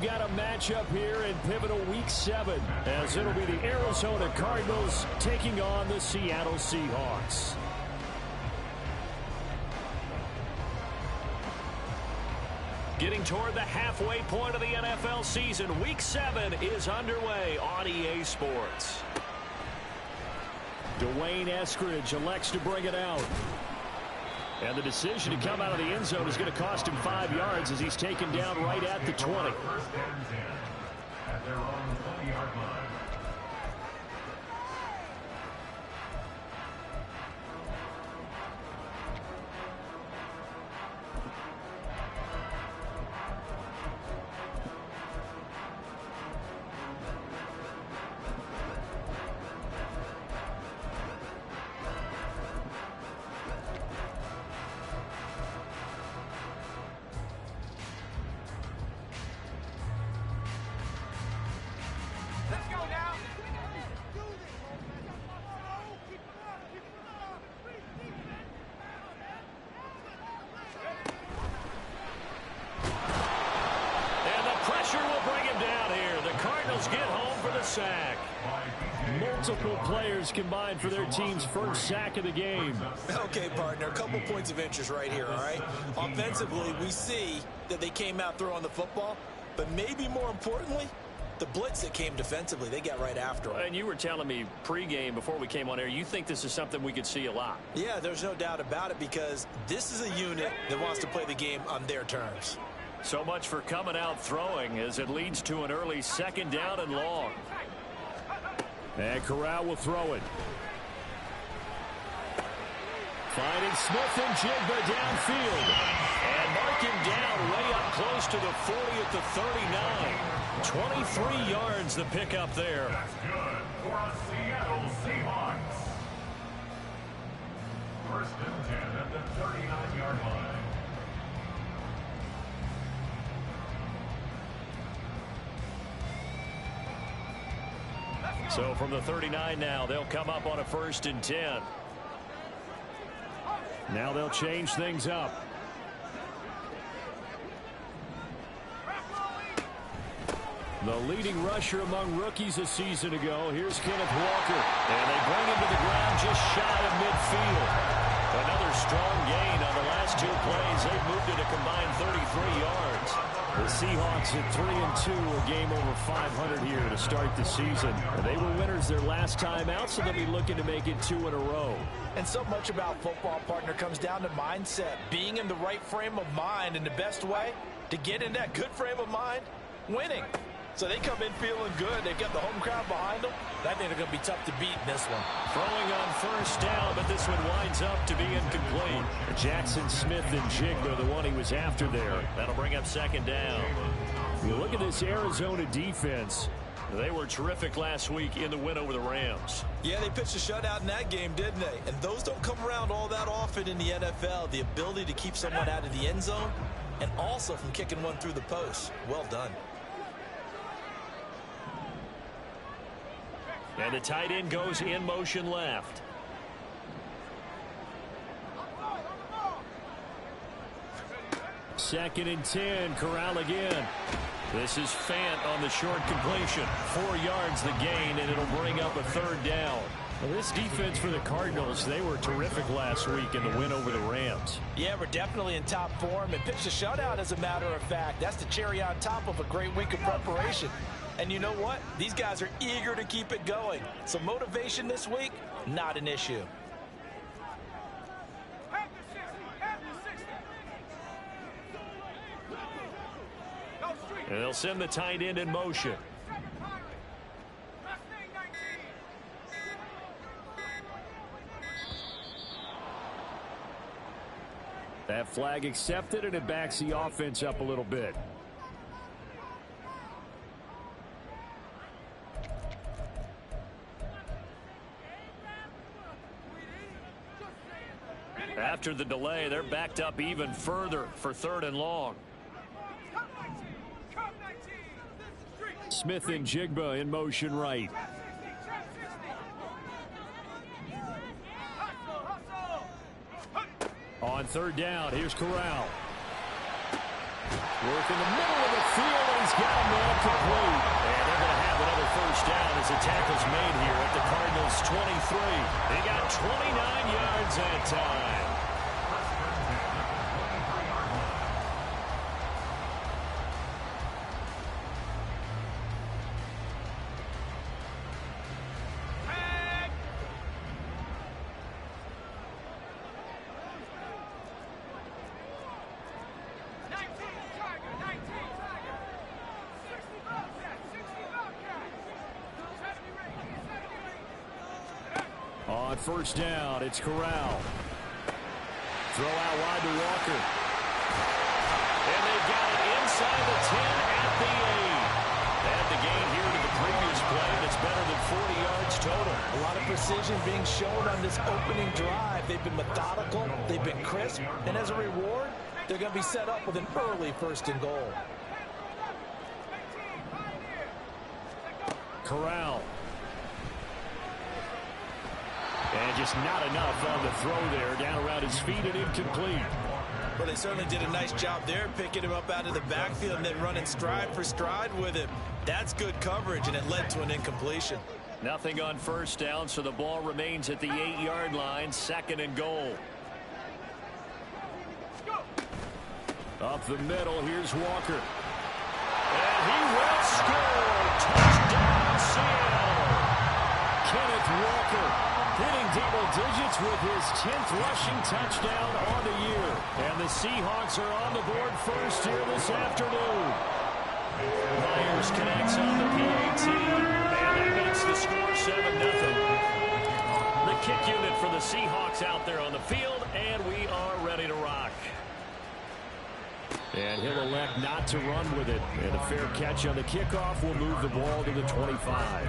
Got a matchup here in pivotal week 7 as it'll be the Arizona Cardinals taking on the Seattle Seahawks. Getting toward the halfway point of the NFL season, week 7 is underway on EA Sports. Dwayne Eskridge elects to bring it out. And the decision to come out of the end zone is going to cost him 5 yards as he's taken down right at the 20. First and 10 at their own 20-yard line. Sack. Multiple players combined for their team's first sack of the game. Okay, partner, a couple points of interest right here, all right? Offensively, we see that they came out throwing the football, but maybe more importantly, the blitz that came defensively, they got right after them. And you were telling me pregame before we came on air, you think this is something we could see a lot. Yeah, there's no doubt about it because this is a unit that wants to play the game on their terms. So much for coming out throwing as it leads to an early 2nd down and long. And Corral will throw it. Finding Smith and Jigba downfield. And mark him down way up close to the 40 at the 39. 23 yards the pickup there. That's good for a Seattle Seahawks. First and 10 at the 39-yard line. So from the 39 now, they'll come up on a 1st and 10. Now they'll change things up. The leading rusher among rookies a season ago. Here's Kenneth Walker. And they bring him to the ground just shy of midfield. Another strong gain on the last 2 plays. They've moved it a combined 33 yards. The Seahawks at 3-2, a game over 500 here to start the season. They were winners their last time out, so they'll be looking to make it 2 in a row. And so much about football, partner, comes down to mindset. Being in the right frame of mind, and the best way to get in that good frame of mind, winning. So they come in feeling good. They've got the home crowd behind them. I think they're going to be tough to beat in this one. Throwing on 1st down, but this one winds up to be incomplete. Jackson Smith and Jigba, the one he was after there. That'll bring up 2nd down. You look at this Arizona defense. They were terrific last week in the win over the Rams. Yeah, they pitched a shutout in that game, didn't they? And those don't come around all that often in the NFL. The ability to keep someone out of the end zone and also from kicking one through the post. Well done. And the tight end goes in motion left. Second and 10, Corral again. This is Fant on the short completion. 4 yards the gain, and it'll bring up a 3rd down. Well, this defense for the Cardinals, they were terrific last week in the win over the Rams. Yeah, we're definitely in top form and pitched a shutout, as a matter of fact. That's the cherry on top of a great week of preparation. And you know what? These guys are eager to keep it going. So motivation this week, not an issue. And they'll send the tight end in motion. That flag accepted, and it backs the offense up a little bit. After the delay, they're backed up even further for 3rd and long. Smith and Jigba in motion right. On 3rd down, here's Corral. Work in the middle of the field, and he's got a man complete. And they're going to have another first down as the tackle's made here at the Cardinals' 23. They got 29 yards that time. On first down, it's Corral. Throw out wide to Walker. And they've got it inside the 10 at the 8. Add the gain here to the previous play, and it's better than 40 yards total. A lot of precision being shown on this opening drive. They've been methodical, they've been crisp, and as a reward, they're going to be set up with an early first and goal. Corral. And just not enough on the throw there. Down around his feet and incomplete. Well, they certainly did a nice job there, picking him up out of the backfield and then running stride for stride with him. That's good coverage, and it led to an incompletion. Nothing on first down, so the ball remains at the 8-yard line. Second and goal. Up the middle, here's Walker. And he will score. Touchdown, Seattle. Kenneth Walker hitting double digits with his 10th rushing touchdown on the year. And the Seahawks are on the board first here this afternoon. Myers connects on the PAT. And that makes the score 7-0. The kick unit for the Seahawks out there on the field, and we are ready to rock. And he'll elect not to run with it. And a fair catch on the kickoff will move the ball to the 25.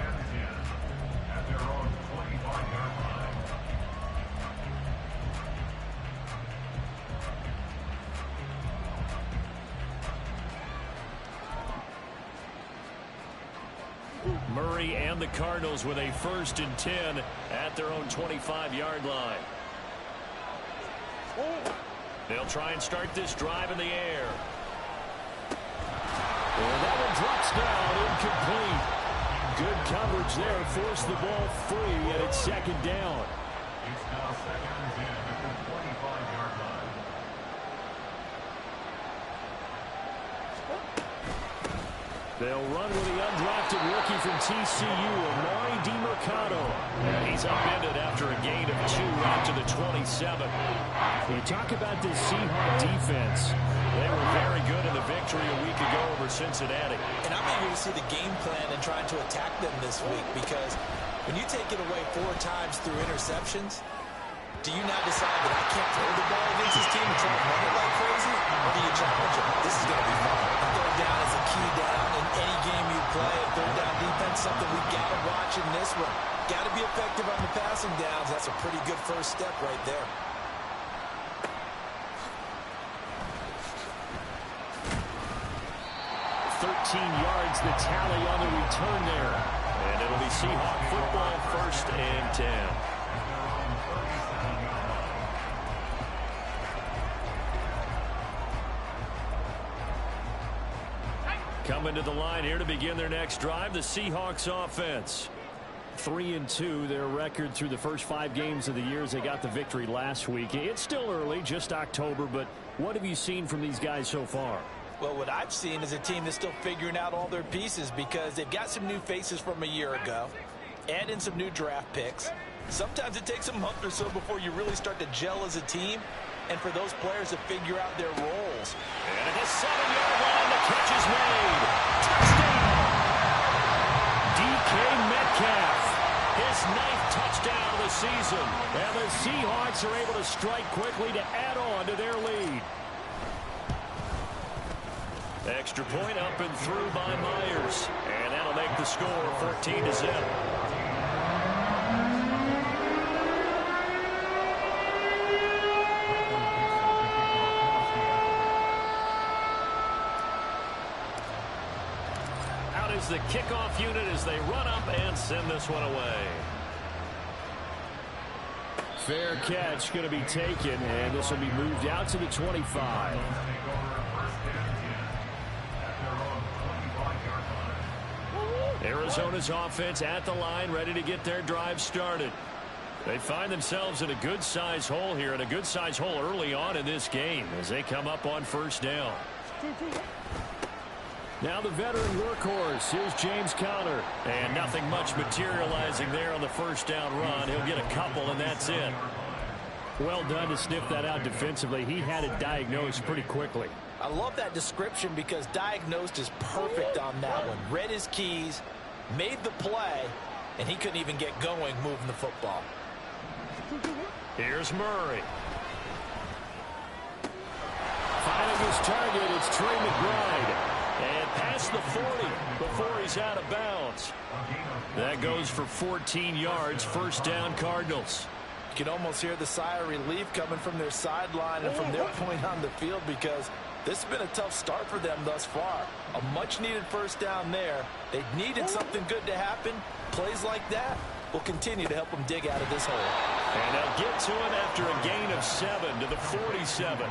Murray and the Cardinals with a 1st and 10 at their own 25-yard line. They'll try and start this drive in the air. And that one drops down, incomplete. Good coverage there, forced the ball free, and it's 2nd down. It's now 2nd and 10 at the 25-yard line. They'll run with the undrafted rookie from TCU, Amari DiMercado. He's upended after a gain of 2 out to the 27. When you talk about this Seahawks defense, they were very good in the victory a week ago over Cincinnati. And I'm eager to see the game plan and trying to attack them this week, because when you take it away 4 times through interceptions, do you now decide that I can't throw the ball against this team and try to run it like crazy? Or do you challenge them? This is going to be fun. Third down is a key down in any game you play. Third down defense, something we got to watch in this one. Got to be effective on the passing downs. That's a pretty good first step right there. Yards the tally on the return there. And it'll be Seahawk football, 1st and 10. Coming to the line here to begin their next drive, the Seahawks offense. 3-2, their record through the first 5 games of the year as they got the victory last week. It's still early, just October, but what have you seen from these guys so far? Well, what I've seen is a team that's still figuring out all their pieces, because they've got some new faces from a year ago, add in some new draft picks. Sometimes it takes a month or so before you really start to gel as a team, and for those players to figure out their roles. And at the 7-yard line, the catch is made. Touchdown! DK Metcalf, his 9th touchdown of the season. And the Seahawks are able to strike quickly to add on to their lead. Extra point up and through by Myers. And that'll make the score 14-0. Out is the kickoff unit as they run up and send this one away. Fair catch going to be taken, and this will be moved out to the 25. Arizona's offense at the line, ready to get their drive started. They find themselves in a good-sized hole here, and a good-sized hole early on in this game as they come up on first down. Now the veteran workhorse. Here's James Conner. And nothing much materializing there on the first down run. He'll get a couple, and that's it. Well done to sniff that out defensively. He had it diagnosed pretty quickly. I love that description because diagnosed is perfect on that one. Read his keys, made the play, and he couldn't even get going moving the football. Here's Murray. Finding his target, it's Trey McBride. And past the 40 before he's out of bounds. That goes for 14 yards. First down, Cardinals. You can almost hear the sigh of relief coming from their sideline and from their point on the field because this has been a tough start for them thus far. A much-needed first down there. They needed something good to happen. Plays like that will continue to help them dig out of this hole. And they'll get to him after a gain of 7 to the 47.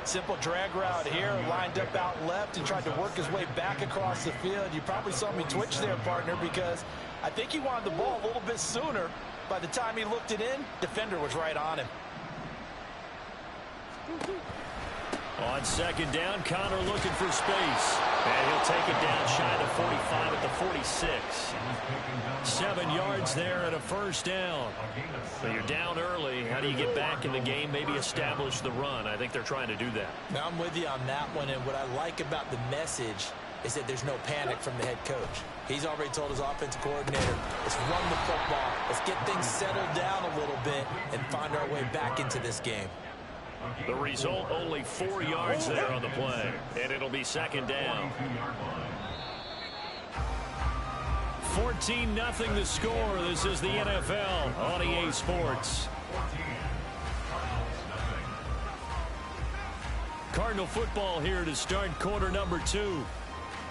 Simple drag route here, lined up out left and tried to work his way back across the field. You probably saw me twitch there, partner, because I think he wanted the ball a little bit sooner. By the time he looked it in, defender was right on him. On second down, Conner looking for space. And he'll take it down shy of 45 at the 46. 7 yards there and a first down. So you're down early. How do you get back in the game? Maybe establish the run. I think they're trying to do that. Now I'm with you on that one, and what I like about the message is that there's no panic from the head coach. He's already told his offensive coordinator, let's run the football, let's get things settled down a little bit and find our way back into this game. The result, only 4 yards there on the play, and it'll be second down. 14-0 the score. This is the NFL on EA Sports. Cardinal football here to start quarter number 2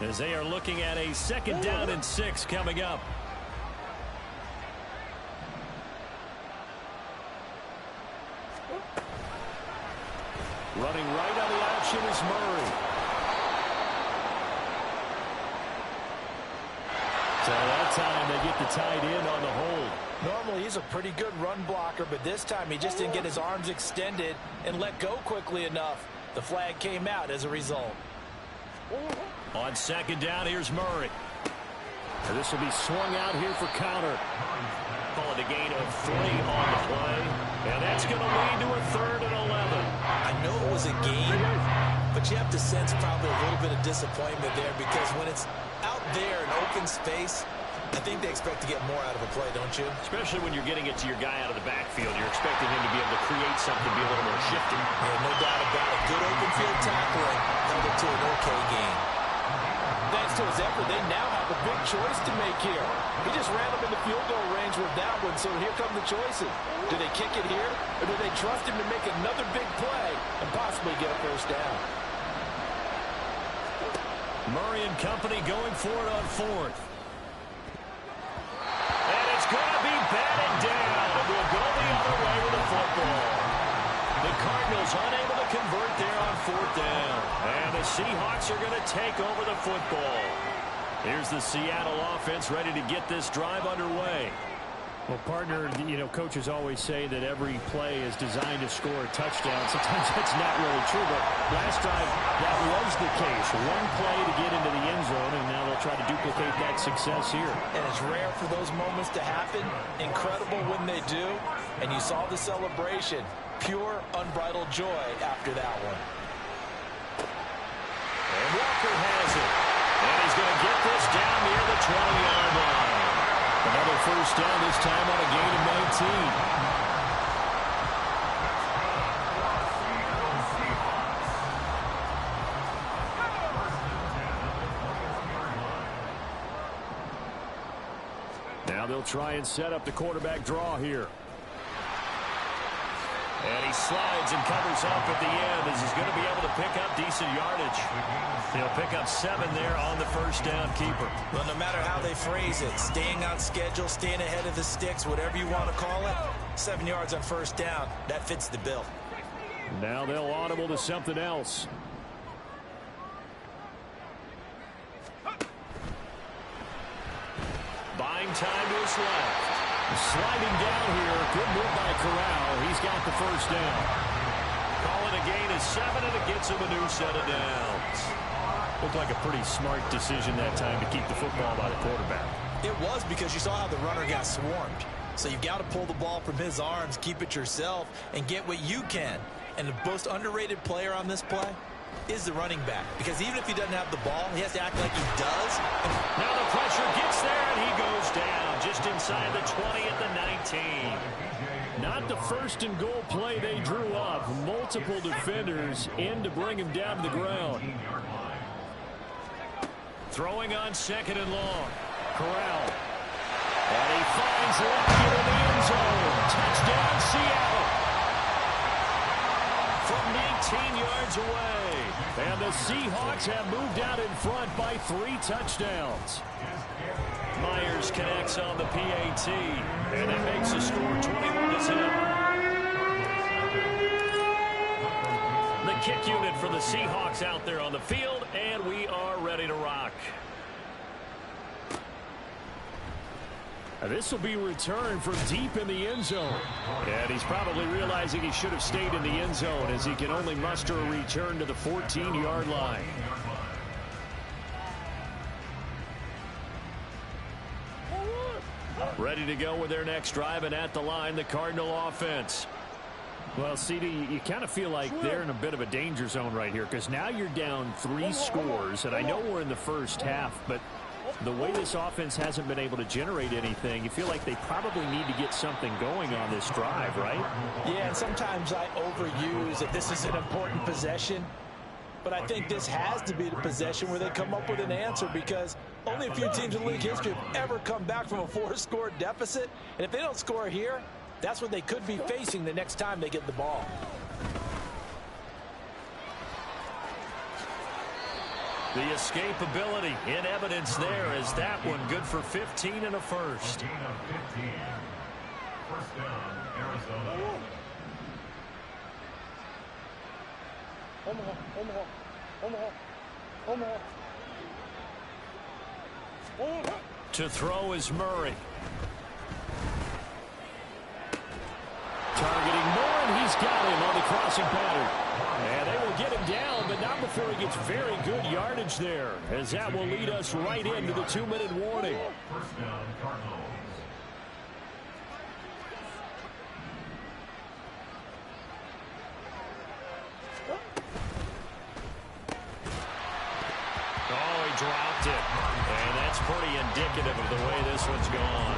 as they are looking at a second down and 6 coming up. Running right on the action is Murray. So that time they get the tight end on the hold. Normally he's a pretty good run blocker, but this time he just didn't get his arms extended and let go quickly enough. The flag came out as a result. On second down, here's Murray. And this will be swung out here for Conner. Call it a gain of 3 on the play. And that's going to lead to a 3rd and 11. I know it was a gain, but you have to sense probably a little bit of disappointment there because when it's out there in open space, I think they expect to get more out of a play, don't you? Especially when you're getting it to your guy out of the backfield. You're expecting him to be able to create something, be a little more shifty. Yeah, no doubt about it. Good open field tackling held it to an okay gain. Thanks to his effort, they now have a big choice to make here. He just ran them in the field goal range with that one, so here come the choices. Do they kick it here, or do they trust him to make another big play and possibly get a first down? Murray and company going for it on 4th. And it's going to be batted down. We'll go the other way with the football. The Cardinals unable to convert there on 4th down. And the Seahawks are going to take over the football. Here's the Seattle offense ready to get this drive underway. Well, partner, you know, coaches always say that every play is designed to score a touchdown. Sometimes that's not really true, but last drive, that was the case. One play to get into the end zone, and now they'll try to duplicate that success here. And it's rare for those moments to happen. Incredible when they do. And you saw the celebration. Pure, unbridled joy after that one. And Walker has it. And he's going to get this down near the 20-yard line. Another first down, this time on a gain of 19. Now they'll try and set up the quarterback draw here. And he slides and covers up at the end as he's going to be able to pick up decent yardage. He'll pick up 7 there on the first down keeper. Well, no matter how they phrase it, staying on schedule, staying ahead of the sticks, whatever you want to call it, 7 yards on first down, that fits the bill. Now they'll audible to something else. time to his left. Sliding down here. Good move by Corral. He's got the first down. Calling a gain of 7, and it gets him a new set of downs. Looked like a pretty smart decision that time to keep the football by the quarterback. It was, because you saw how the runner got swarmed. So you've got to pull the ball from his arms, keep it yourself, and get what you can. And the most underrated player on this play is the running back. Because even if he doesn't have the ball, he has to act like he does. Now the pressure gets there, and he goes down just inside the 20 at the 19. Not the first and goal play they drew up. Multiple defenders in to bring him down to the ground. Throwing on 2nd and long. Corral. And he finds Lockett in the end zone. Touchdown, Seattle. From 19 yards away. And the Seahawks have moved out in front by 3 touchdowns. Myers connects on the PAT. And it makes the score 21-10. The kick unit for the Seahawks out there on the field, and we are ready to rock. This will be returned from deep in the end zone. And he's probably realizing he should have stayed in the end zone, as he can only muster a return to the 14-yard line. Ready to go with their next drive, and at the line, the Cardinal offense. Well, CD, you kind of feel like they're in a bit of a danger zone right here, because now you're down 3 scores, and I know we're in the first half, but the way this offense hasn't been able to generate anything, you feel like they probably need to get something going on this drive, right? Yeah, and sometimes I overuse that this is an important possession, but I think this has to be the possession where they come up with an answer, because only a few teams in league history have ever come back from a 4-score deficit, and if they don't score here, that's what they could be facing the next time they get the ball. The escapability in evidence there, as that one good for 15 and a first. Gain of 15. First down, Arizona. To throw is Murray. Targeting Moore, and he's got him on the crossing pattern. And they will get him down, but not before he gets very good yardage there, as that will lead us right into the 2-minute warning. First down, Cardinals. Oh, he dropped it. And that's pretty indicative of the way this one's gone.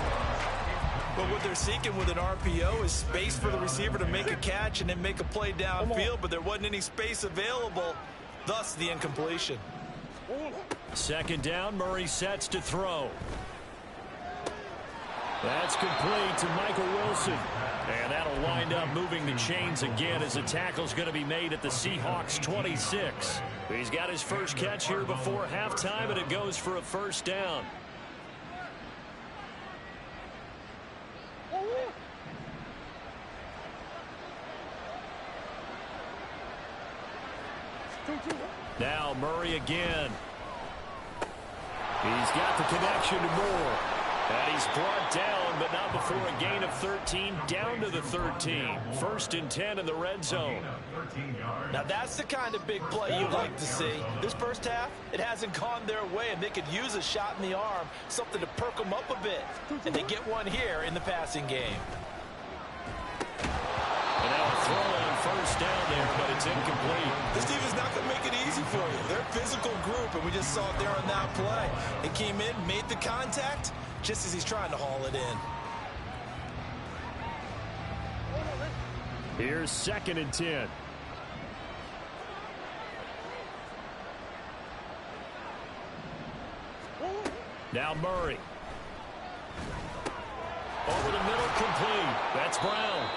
But what they're seeking with an RPO is space for the receiver to make a catch and then make a play downfield, but there wasn't any space available, thus the incompletion. 2nd down, Murray sets to throw. That's complete to Michael Wilson. And that'll wind up moving the chains again, as the tackle's going to be made at the Seahawks 26. He's got his first catch here before halftime, and it goes for a first down. Now Murray again. He's got the connection to Moore. And he's brought down, but not before a gain of 13, down to the 13. 1st and 10 in the red zone. Now that's the kind of big play you'd like to see. This first half, it hasn't gone their way, and they could use a shot in the arm, something to perk them up a bit. And they get one here in the passing game. And now a throw on first down there, but it's incomplete. This team is not going to make it easy for you. They're a physical group, and we just saw it there on that play. It came in, made the contact, just as he's trying to haul it in. Here's 2nd and 10. Now Murray. Over the middle, complete. That's Brown.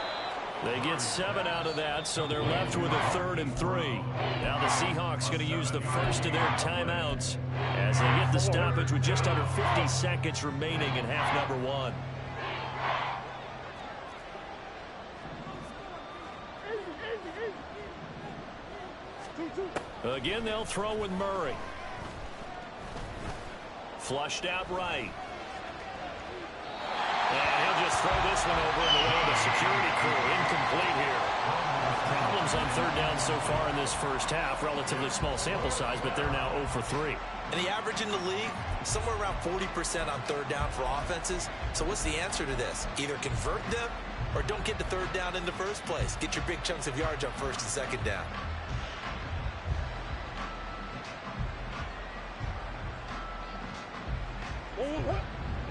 They get 7 out of that, so they're left with a 3rd and 3. Now the Seahawks going to use the first of their timeouts as they get the stoppage with just under 50 seconds remaining in half number 1. Again, they'll throw with Murray. Flushed out right. just throw this one over in the way of the security crew. Incomplete here. Problems on third down so far in this first half. Relatively small sample size, but they're now 0 for 3. And the average in the league, somewhere around 40% on third down for offenses. So what's the answer to this? Either convert them or don't get to third down in the first place. Get your big chunks of yards on first and second down.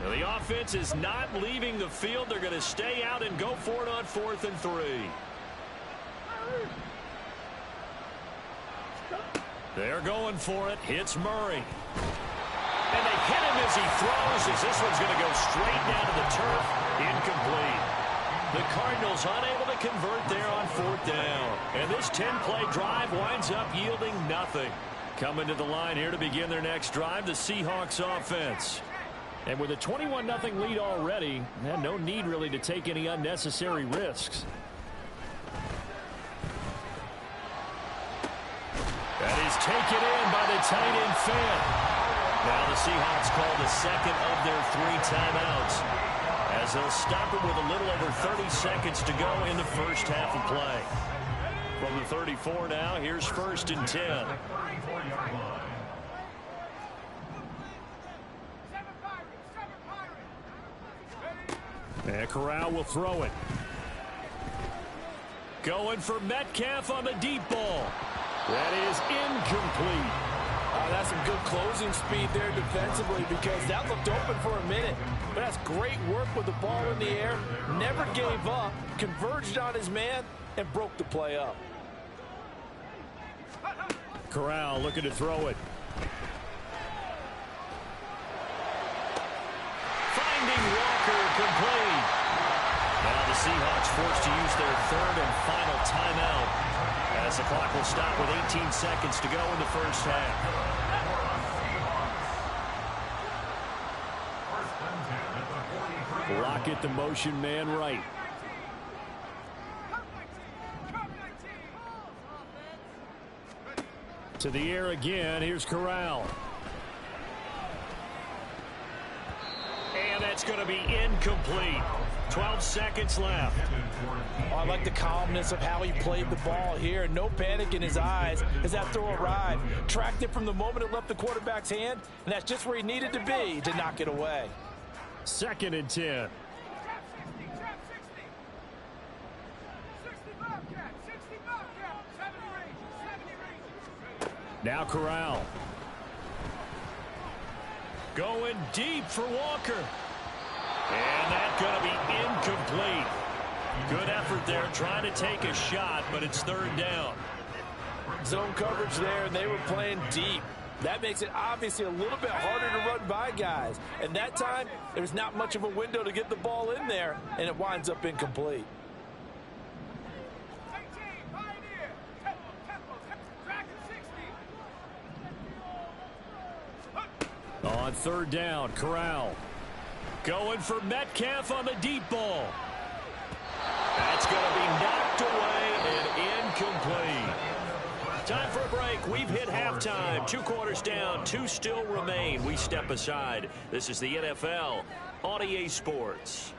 Now the offense is not leaving the field. They're going to stay out and go for it on 4th and 3. They're going for it. Hits Murray. And they hit him as he throws, as this one's going to go straight down to the turf. Incomplete. The Cardinals unable to convert there on 4th down. And this 10-play drive winds up yielding nothing. Coming to the line here to begin their next drive, the Seahawks offense. And with a 21-0 lead already, no need really to take any unnecessary risks. That is taken in by the tight end Fant. Now the Seahawks call the second of their 3 timeouts, as they'll stop it with a little over 30 seconds to go in the first half of play. From the 34 now, here's 1st and 10. And Corral will throw it. Going for Metcalf on the deep ball. That is incomplete. That's some good closing speed there defensively, because that looked open for a minute. But that's great work with the ball in the air. Never gave up, converged on his man, and broke the play up. Corral looking to throw it. Finding Walker, complete. Now the Seahawks forced to use their 3rd and final timeout, as the clock will stop with 18 seconds to go in the first half. Lockett, the motion man right. To the air again. Here's Corral. And that's going to be incomplete. 12 seconds left. Oh, I like the calmness of how he played the ball here. No panic in his eyes as that throw arrived. Tracked it from the moment it left the quarterback's hand, and that's just where he needed to be to knock it away. 2nd and 10. Now Corral. Going deep for Walker. And that's going to be incomplete. Good effort there, trying to take a shot, but it's 3rd down. Zone coverage there, and they were playing deep. That makes it obviously a little bit harder to run by guys. And that time, there's not much of a window to get the ball in there, and it winds up incomplete. On 3rd down, Corral. Going for Metcalf on the deep ball. That's going to be knocked away and incomplete. Time for a break. We've hit halftime. 2 quarters down. 2 still remain. We step aside. This is the NFL on EA Sports.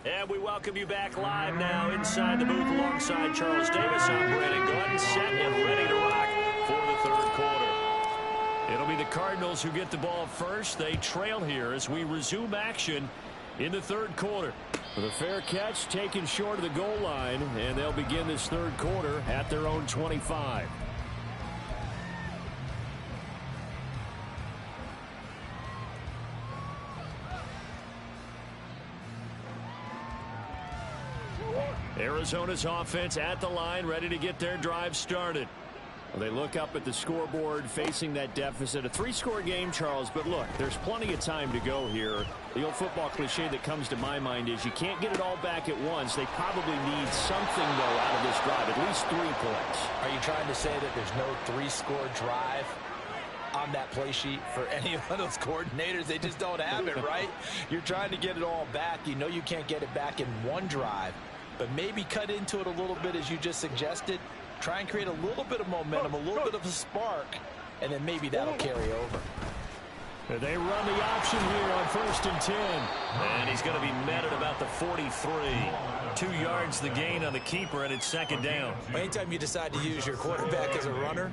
And we welcome you back live now inside the booth alongside Charles Davis. I'm Brandon Gordon, set and ready to rock for the 3rd quarter. It'll be the Cardinals who get the ball first. They trail here as we resume action in the 3rd quarter. With a fair catch taken short of the goal line, and they'll begin this 3rd quarter at their own 25. Arizona's offense at the line, ready to get their drive started. Well, they look up at the scoreboard, facing that deficit. A 3-score game, Charles, but look, there's plenty of time to go here. The old football cliche that comes to my mind is you can't get it all back at once. They probably need something, though, out of this drive, at least 3 points. Are you trying to say that there's no 3-score drive on that play sheet for any of those coordinators? They just don't have it, right? You're trying to get it all back. You know you can't get it back in one drive. but maybe cut into it a little bit as you just suggested. Try and create a little bit of momentum, a little bit of a spark, and then maybe that'll carry over. They run the option here on 1st and 10. And he's going to be met at about the 43. 2 yards the gain on the keeper, and it's 2nd down. Anytime you decide to use your quarterback as a runner,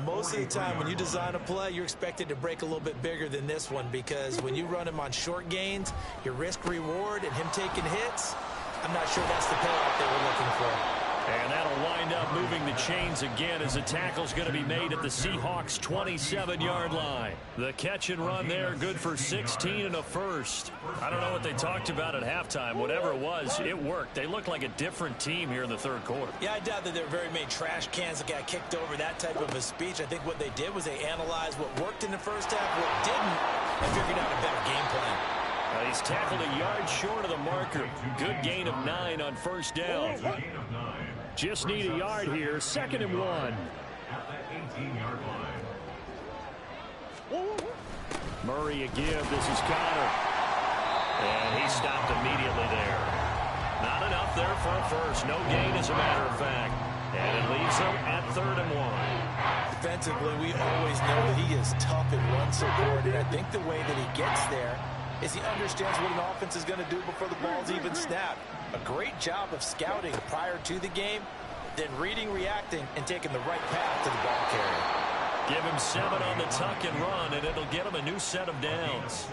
most of the time when you design a play, you're expected to break a little bit bigger than this one, because when you run him on short gains, your risk-reward and him taking hits, I'm not sure that's the payoff they were looking for. And that'll wind up moving the chains again as the tackle's going to be made at the Seahawks' 27-yard line. The catch and run there, good for 16 and a first. I don't know what they talked about at halftime. Whatever it was, it worked. They looked like a different team here in the 3rd quarter. Yeah, I doubt that there were very many trash cans that got kicked over, that type of a speech. I think what they did was they analyzed what worked in the first half, what didn't, and figured out a better game plan. He's tackled a yard short of the marker. Good gain of 9 on 1st down. Just need a yard here. 2nd and 1. At the 18-yard line. Murray a give. This is Connor. And he stopped immediately there. Not enough there for a first. No gain, as a matter of fact. And it leaves him at 3rd and 1. Defensively, we always know that he is tough in run support. And I think the way that he gets there is he understands what an offense is going to do before the ball's even snapped. A great job of scouting prior to the game, then reading, reacting, and taking the right path to the ball carrier. Give him 7 on the tuck and run, and it'll get him a new set of downs.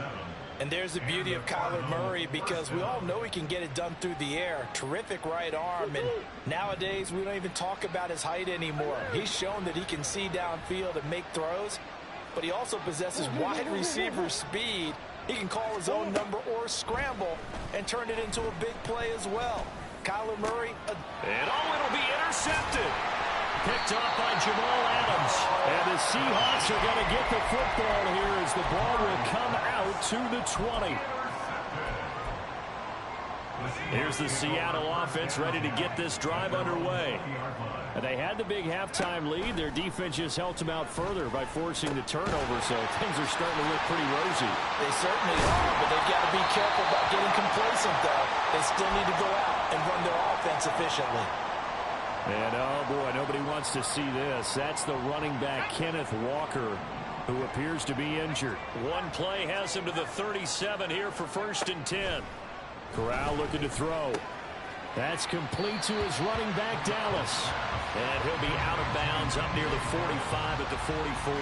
And there's the beauty of Kyler Murray, because we all know he can get it done through the air. Terrific right arm, and nowadays we don't even talk about his height anymore. He's shown that he can see downfield and make throws, but he also possesses wide receiver speed. He can call his own number or scramble and turn it into a big play as well. Kyler Murray. And it'll be intercepted. Picked off by Jamal Adams. And the Seahawks are going to get the football here as the ball will come out to the 20. Here's the Seattle offense ready to get this drive underway. And they had the big halftime lead. Their defense just helped them out further by forcing the turnover, so things are starting to look pretty rosy. They certainly are, but they've got to be careful about getting complacent, though. They still need to go out and run their offense efficiently. And, oh, boy, nobody wants to see this. That's the running back, Kenneth Walker, who appears to be injured. One play has him to the 37 here for 1st and 10. Corral looking to throw. That's complete to his running back, Dallas. And he'll be out of bounds up near the 45 at the 44.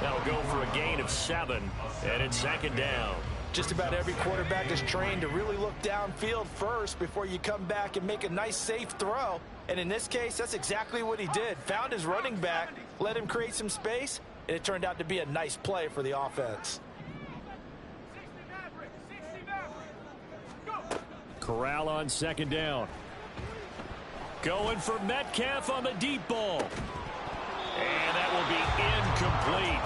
That'll go for a gain of 7, and it's 2nd down. Just about every quarterback is trained to really look downfield first before you come back and make a nice, safe throw. And in this case, that's exactly what he did. Found his running back, let him create some space, and it turned out to be a nice play for the offense. Corral on 2nd down. Going for Metcalf on the deep ball. And that will be incomplete.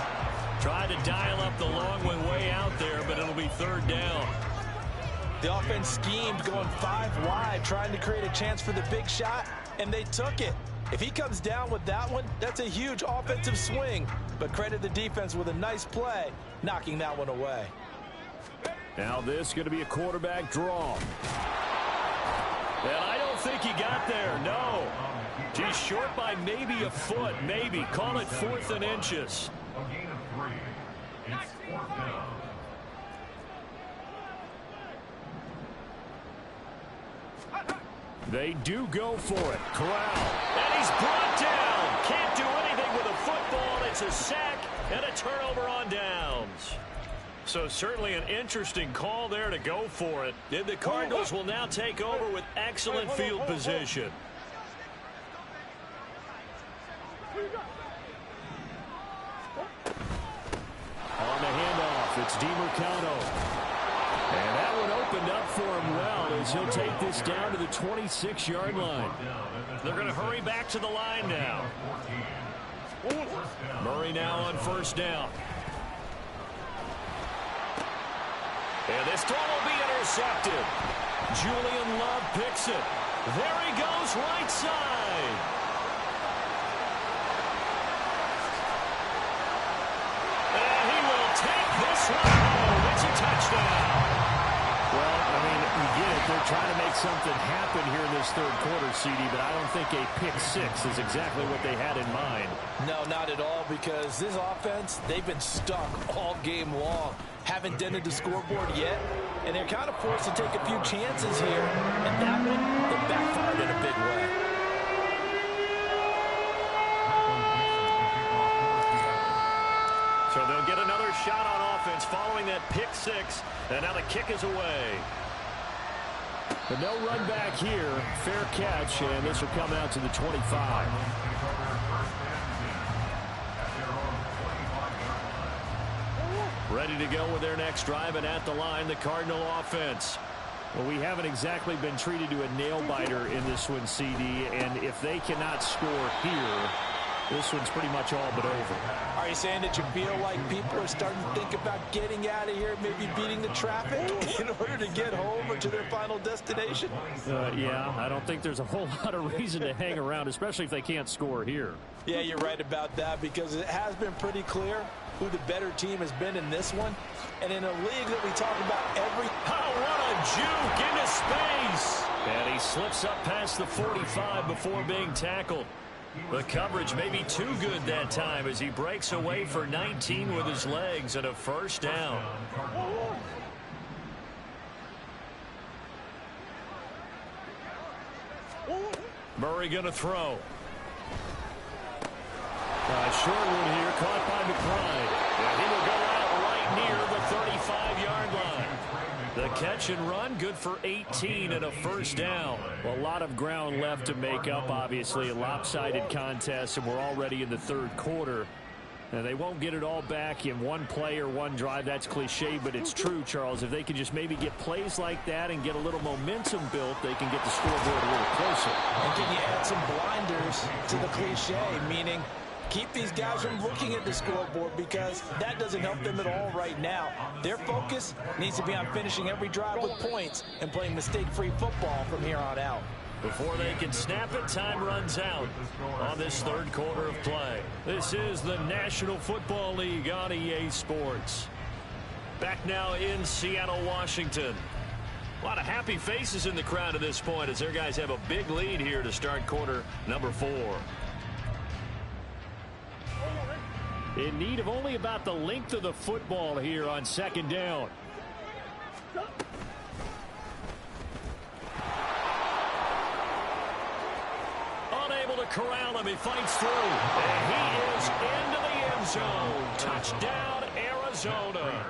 Tried to dial up the long one way out there, but it'll be 3rd down. The offense schemed going 5 wide, trying to create a chance for the big shot, and they took it. If he comes down with that one, that's a huge offensive swing. But credit the defense with a nice play, knocking that one away. Now this is going to be a quarterback draw. And I don't think he got there, no. He's short by maybe a foot, maybe. Call it 4th and inches. A gain of 3. It's 4th down. They do go for it. Corral. And he's brought down. Can't do anything with a football. It's a sack and a turnover on downs. So certainly an interesting call there to go for it. And the Cardinals will now take over with excellent field position. On the handoff, it's DiMercado. And that one opened up for him well as he'll take this down to the 26-yard line. They're going to hurry back to the line now. Murray now on 1st down. And this throw will be intercepted. Julian Love picks it. There he goes, right side. And he will take this one home. It's a touchdown. Well, I mean, you get it. They're trying to make something happen here in this third quarter, CD, but I don't think a pick six is exactly what they had in mind. No, not at all, because this offense, they've been stuck all game long. Haven't dented the scoreboard yet, and they're kind of forced to take a few chances here. And that one, it backfired in a big way. So they'll get another shot on offense following that pick six. And now the kick is away. But no run back here. Fair catch, and this will come out to the 25. Ready to go with their next drive, and at the line, the Cardinal offense. Well, we haven't exactly been treated to a nail-biter in this one, CD, and if they cannot score here, this one's pretty much all but over. Are you saying that you feel like people are starting to think about getting out of here, maybe beating the traffic in order to get home or to their final destination? Yeah, I don't think there's a whole lot of reason to hang around, especially if they can't score here. Yeah, you're right about that, because it has been pretty clear who the better team has been in this one. And in a league that we talk about every... Oh, what a juke into space! And he slips up past the 45 before being tackled. The coverage may be too good that time as he breaks away for 19 with his legs and a first down. Murray going to throw. Short one here, caught by McBride. And he will go out right near the 35-yard line. The catch and run, good for 18 and a first down. Well, a lot of ground left to make up, obviously. A lopsided contest, and we're already in the third quarter. And they won't get it all back in one play or one drive. That's cliche, but it's true, Charles. If they can just maybe get plays like that and get a little momentum built, they can get the scoreboard a little closer. And can you add some blinders to the cliche, meaning keep these guys from looking at the scoreboard, because that doesn't help them at all right now. Their focus needs to be on finishing every drive with points and playing mistake-free football from here on out. Before they can snap it, time runs out on this third quarter of play. This is the National Football League on EA Sports. Back now in Seattle, Washington. A lot of happy faces in the crowd at this point as their guys have a big lead here to start quarter number 4. In need of only about the length of the football here on second down. Unable to corral him. He fights through. And he is into the end zone. Touchdown, Arizona.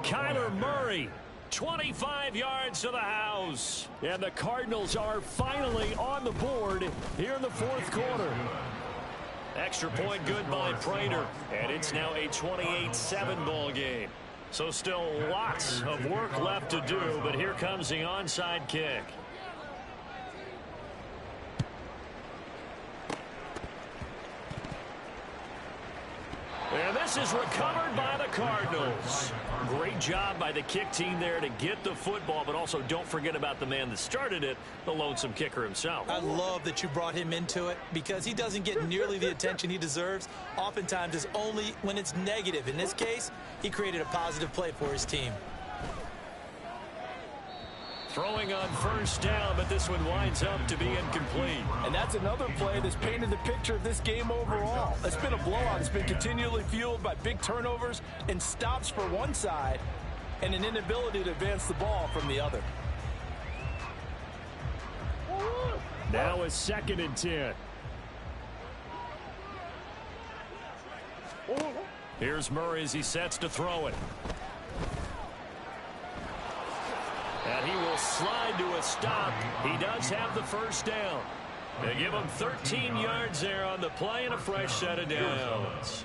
Kyler Murray, 25 yards to the house. And the Cardinals are finally on the board here in the fourth quarter. Extra point good by Prater, and it's now a 28-7 ball game. So still lots of work left to do, but here comes the onside kick. And this is recovered by the Cardinals. Great job by the kick team there to get the football, but also don't forget about the man that started it, the lonesome kicker himself. I love that you brought him into it, because he doesn't get nearly the attention he deserves. Oftentimes it's only when it's negative. In this case, he created a positive play for his team. Throwing on first down, but this one winds up to be incomplete. And that's another play that's painted the picture of this game overall. It's been a blowout. It's been continually fueled by big turnovers and stops for one side and an inability to advance the ball from the other. Now a 2nd and 10. Here's Murray as he sets to throw it. And he will slide to a stop. He does have the first down. They give him 13 yards there on the play and a fresh set of downs.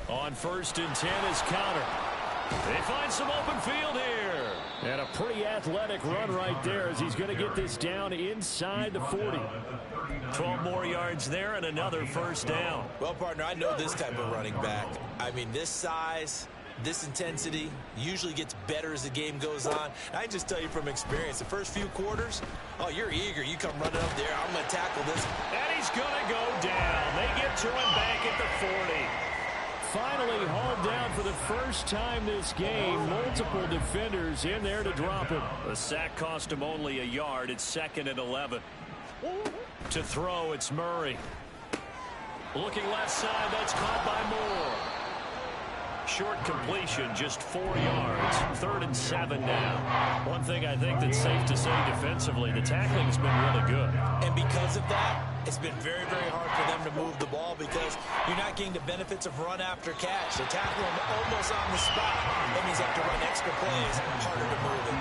On 1st and 10 is Connor. They find some open field here. And a pretty athletic run right there as he's going to get this down inside the 40. 12 more yards there and another first down. Well, partner, I know this type of running back. I mean, this size, This intensity usually gets better as the game goes on. I just tell you from experience, the first few quarters, oh, you're eager. You come running up there. I'm going to tackle this. And he's going to go down. They get to him back at the 40. Finally hauled down for the first time this game. Multiple defenders in there to drop him. The sack cost him only a yard. It's 2nd and 11. To throw, it's Murray. Looking left side, that's caught by Moore. Short completion, just 4 yards. 3rd and 7 now. One thing I think that's safe to say defensively, the tackling has been really good. And because of that, it's been very, very hard for them to move the ball because you're not getting the benefits of run after catch. So tackle them almost on the spot. That means they have to run extra plays, harder to move it.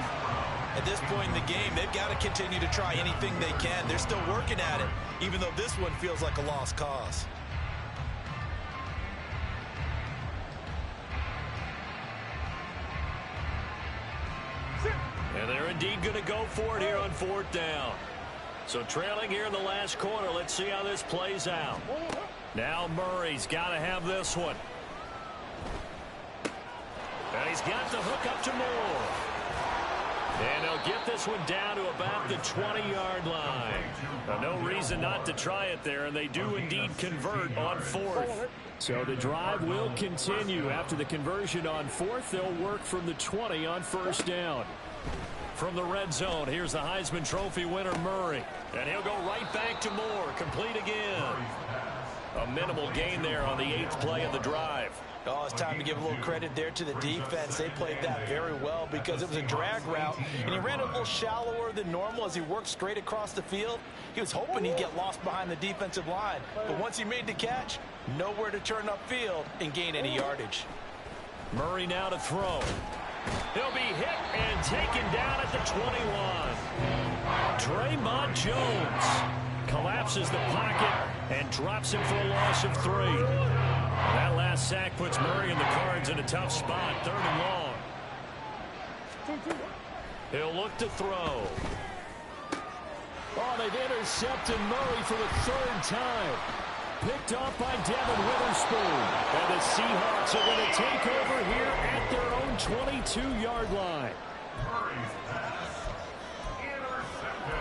At this point in the game, they've got to continue to try anything they can. They're still working at it, even though this one feels like a lost cause. And they're indeed going to go for it here on 4th down. So trailing here in the last quarter. Let's see how this plays out. Now Murray's got to have this one. And he's got the hook up to Moore. And he'll get this one down to about the 20-yard line. Now, no reason not to try it there, and they do indeed convert on 4th. So the drive will continue. After the conversion on 4th, they'll work from the 20 on 1st down. From the red zone, here's the Heisman Trophy winner, Murray. And he'll go right back to Moore. Complete again. A minimal gain there on the 8th play of the drive. Oh, it's time to give a little credit there to the defense. They played that very well because it was a drag route, and he ran a little shallower than normal as he worked straight across the field. He was hoping he'd get lost behind the defensive line, but once he made the catch, nowhere to turn upfield and gain any yardage. Murray now to throw. He'll be hit and taken down at the 21. Draymond Jones collapses the pocket and drops him for a loss of 3. That last sack puts Murray and the Cards in a tough spot. 3rd and long. He'll look to throw. Oh, they've intercepted Murray for the 3rd time. Picked off by Devin Witherspoon. And the Seahawks are going to take over here at their own 22-yard line. Murray's pass intercepted.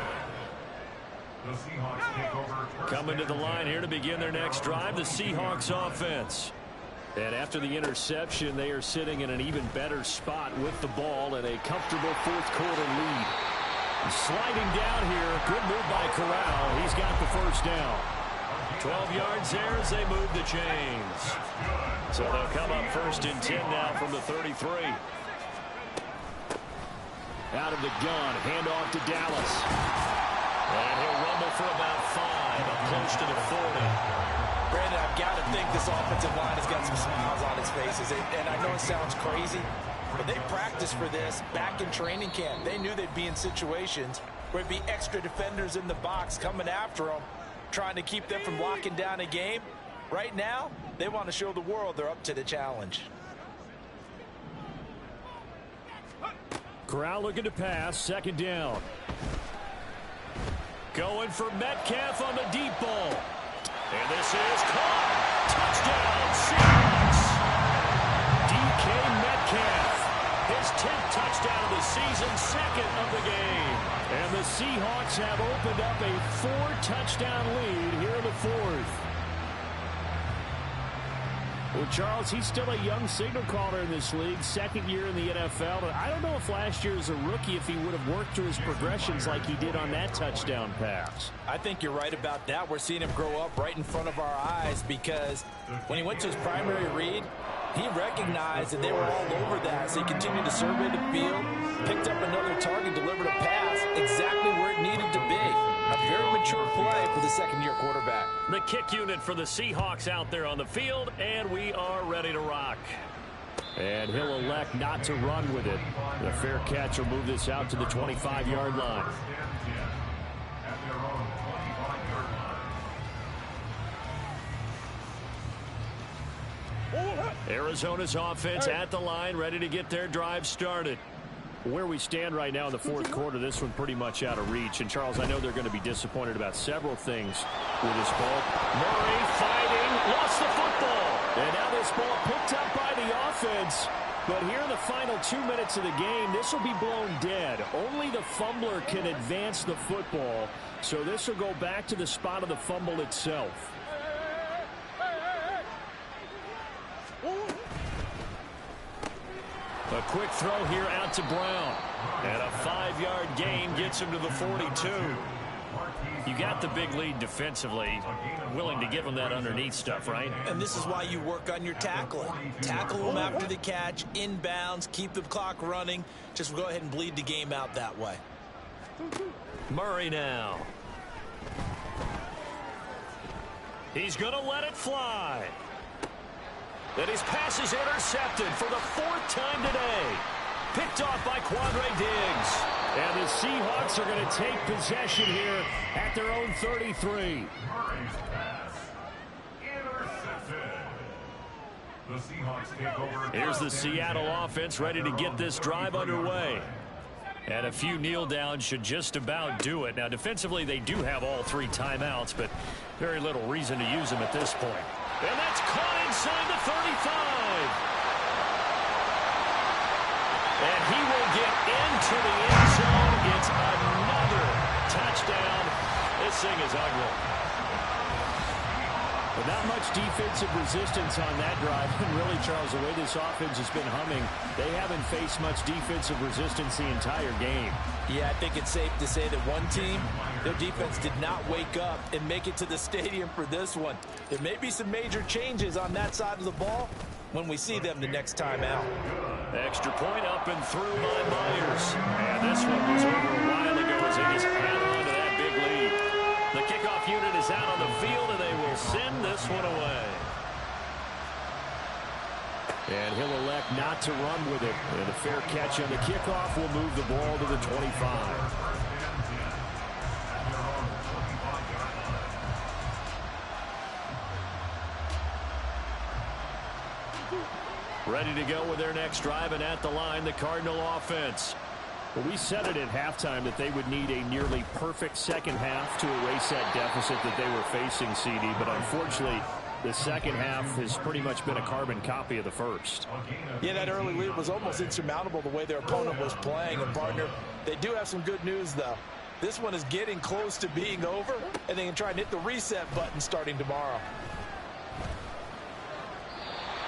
The Seahawks take over. Coming to the line here to begin their next drive, the Seahawks offense. And after the interception, they are sitting in an even better spot with the ball and a comfortable 4th quarter lead. Sliding down here, good move by Corral. He's got the 1st down. 12 yards there as they move the chains. So they'll come up 1st and 10 now from the 33. Out of the gun, handoff to Dallas. And he'll rumble for about 5, up close to the 40. Brandon, I've got to think this offensive line has got some smiles on its faces. And I know it sounds crazy, but they practiced for this back in training camp. They knew they'd be in situations where it'd be extra defenders in the box coming after them, trying to keep them from locking down a game. Right now, they want to show the world they're up to the challenge. Corral looking to pass, 2nd down. Going for Metcalf on the deep ball. And this is caught. Touchdown, Seahawks. DK Metcalf. His 10th touchdown of the season, 2nd of the game. And the Seahawks have opened up a 4-touchdown lead here in the 4th. Well, Charles, he's still a young signal caller in this league, 2nd year in the NFL. And I don't know if last year as a rookie, if he would have worked through his progressions like he did on that touchdown pass. I think you're right about that. We're seeing him grow up right in front of our eyes because when he went to his primary read, he recognized that they were all over that. So he continued to survey the field, picked up another target, delivered a pass exactly where it needed to be. A very mature play for the 2nd-year quarterback. The kick unit for the Seahawks out there on the field, and we are ready to rock. And he'll elect not to run with it. The fair catch will move this out to the 25-yard line. Arizona's offense at the line, ready to get their drive started. Where we stand right now in the 4th quarter, this one pretty much out of reach. And, Charles, I know they're going to be disappointed about several things with this ball. Murray fighting, lost the football. And now this ball picked up by the offense. But here in the final 2 minutes of the game, this will be blown dead. Only the fumbler can advance the football. So this will go back to the spot of the fumble itself. A quick throw here out to Brown. And a 5-yard gain gets him to the 42. You got the big lead defensively. Willing to give them that underneath stuff, right? And this is why you work on your tackling. Tackle them after the catch, inbounds, keep the clock running. Just go ahead and bleed the game out that way. Murray now. He's going to let it fly. And his pass is intercepted for the 4th time today. Picked off by Quandre Diggs. And the Seahawks are going to take possession here at their own 33. Murray's pass intercepted. The Seahawks take over. Here's the Seattle offense ready to get this drive underway. And a few kneel downs should just about do it. Now, defensively, they do have all 3 timeouts, but very little reason to use them at this point. And that's caught inside the 35. And he will get into the end zone. It's another touchdown. This thing is ugly. But not much defensive resistance on that drive. And really, Charles, the way this offense has been humming, they haven't faced much defensive resistance the entire game. Yeah, I think it's safe to say that one team, their defense did not wake up and make it to the stadium for this one. There may be some major changes on that side of the ball when we see them the next time out. Extra point up and through by Myers. And this one was over a while ago as they just held on to that big lead. The kickoff unit is out on the field, and they will send this one away. And he'll elect not to run with it. And a fair catch on the kickoff will move the ball to the 25. Ready to go with their next drive, and at the line, the Cardinal offense. Well, we said it at halftime that they would need a nearly perfect second half to erase that deficit that they were facing, CD. But unfortunately, the second half has pretty much been a carbon copy of the first. Yeah, that early lead was almost insurmountable the way their opponent was playing. And, partner, they do have some good news, though. This one is getting close to being over, and they can try and hit the reset button starting tomorrow.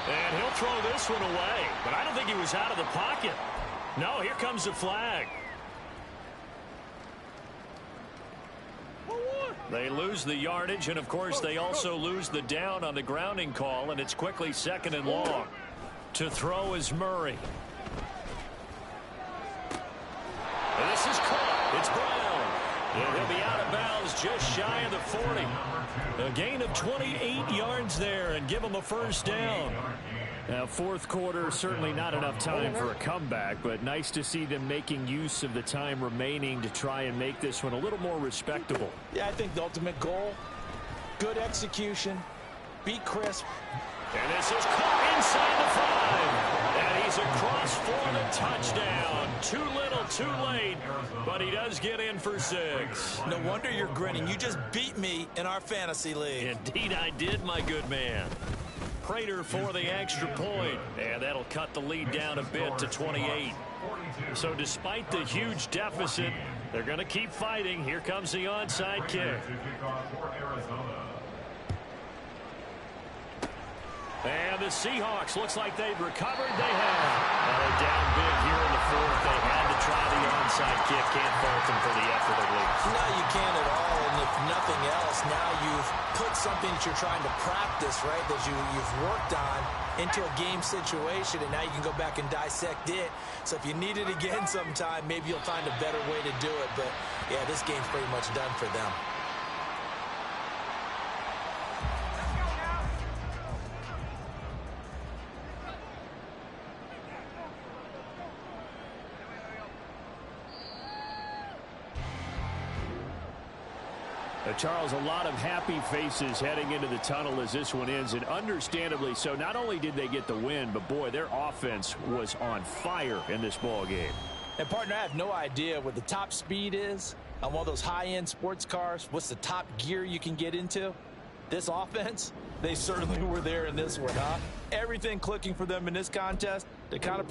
And he'll throw this one away, but I don't think he was out of the pocket. No, here comes the flag. They lose the yardage, and of course they also lose the down on the grounding call, and it's quickly 2nd and long. To throw is Murray. And this is caught. It's Brown. And he'll be out of bounds just shy of the 40. A gain of 28 yards there and give them a first down. Now, 4th quarter, certainly not enough time for a comeback, but nice to see them making use of the time remaining to try and make this one a little more respectable. Yeah, I think the ultimate goal, good execution, be crisp. And this is caught inside the 5. And he's across for the touchdown. Too little, too late, but he does get in for 6. No wonder you're grinning. You just beat me in our fantasy league. Indeed I did, my good man. Prater for the extra point, and that'll cut the lead down a bit to 28. So despite the huge deficit, they're going to keep fighting. Here comes the onside kick. And the Seahawks, looks like they've recovered. They have. They're down big here in the 4th. They had to try the onside kick. Can't fault them for the effort at least. No, you can't at all. And if nothing else, now you've put something that you're trying to practice, right, that you've worked on into a game situation, and now you can go back and dissect it. So if you need it again sometime, maybe you'll find a better way to do it. But, yeah, this game's pretty much done for them. Charles, a lot of happy faces heading into the tunnel as this one ends, and understandably so. Not only did they get the win, but boy, their offense was on fire in this ball game. And partner, I have no idea what the top speed is on one of those high-end sports cars. What's the top gear you can get into? This offense, They certainly were there in this one, huh? Everything clicking for them in this contest to kind of